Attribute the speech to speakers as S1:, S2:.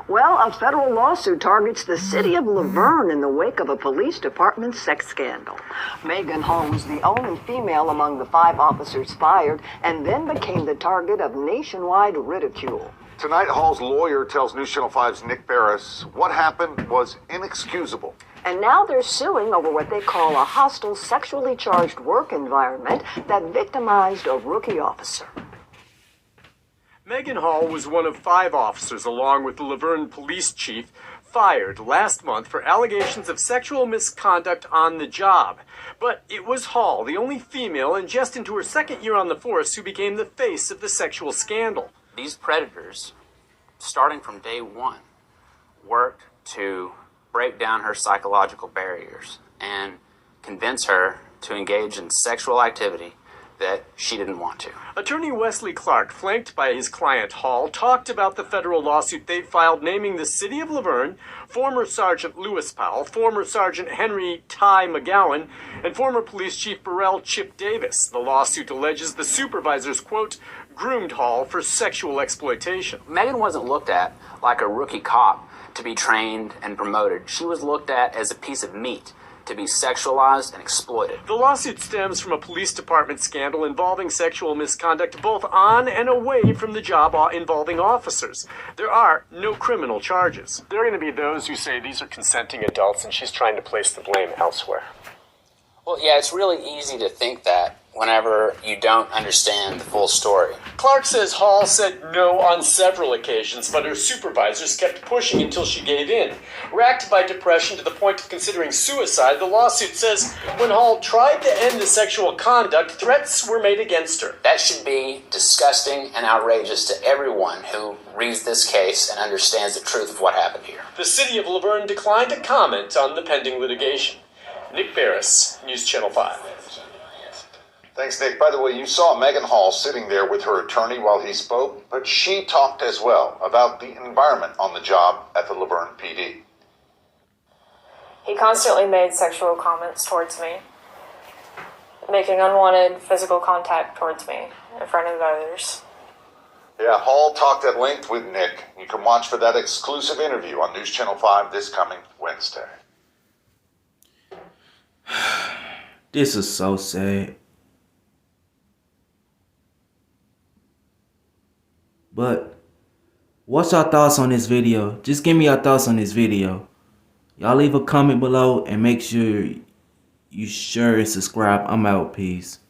S1: Well, a federal lawsuit targets the city of Laverne in the wake of a police department sex scandal. Megan Hall was the only female among the 5 officers fired and then became the target of nationwide ridicule.
S2: Tonight, Hall's lawyer tells News Channel 5's Nick Barris what happened was inexcusable.
S1: And now they're suing over what they call a hostile, sexually charged work environment that victimized a rookie officer.
S3: Megan Hall was one of 5 officers, along with the Laverne police chief, fired last month for allegations of sexual misconduct on the job. But it was Hall, the only female and just into her 2nd year on the force, who became the face of the sexual scandal.
S4: These predators, starting from day one, worked to break down her psychological barriers and convince her to engage in sexual activity that she didn't want to.
S3: Attorney Wesley Clark, flanked by his client Hall, talked about the federal lawsuit they filed naming the city of Laverne, former Sergeant Lewis Powell, former Sergeant Henry Ty McGowan, and former Police Chief Burrell Chip Davis. The lawsuit alleges the supervisors, quote, groomed Hall for sexual exploitation.
S4: Megan wasn't looked at like a rookie cop to be trained and promoted. She was looked at as a piece of meat to be sexualized and exploited.
S3: The lawsuit stems from a police department scandal involving sexual misconduct both on and away from the job involving officers. There are no criminal charges. There are going to be those who say these are consenting adults and she's trying to place the blame elsewhere.
S4: Well, yeah, it's really easy to think that whenever you don't understand the full story.
S3: Clark says Hall said no on several occasions, but her supervisors kept pushing until she gave in. Racked by depression to the point of considering suicide, the lawsuit says when Hall tried to end the sexual conduct, threats were made against her.
S4: That should be disgusting and outrageous to everyone who reads this case and understands the truth of what happened here.
S3: The city of Laverne declined to comment on the pending litigation. Nick Barris, News Channel 5.
S2: Thanks, Nick. By the way, you saw Megan Hall sitting there with her attorney while he spoke, but she talked as well about the environment on the job at the Laverne PD.
S5: He constantly made sexual comments towards me, making unwanted physical contact towards me in front of others.
S2: Yeah, Hall talked at length with Nick. You can watch for that exclusive interview on News Channel 5 this coming Wednesday.
S6: This is so sad. But what's your thoughts on this video? Just give me your thoughts on this video. Y'all leave a comment below and make sure you share and subscribe. I'm out. Peace.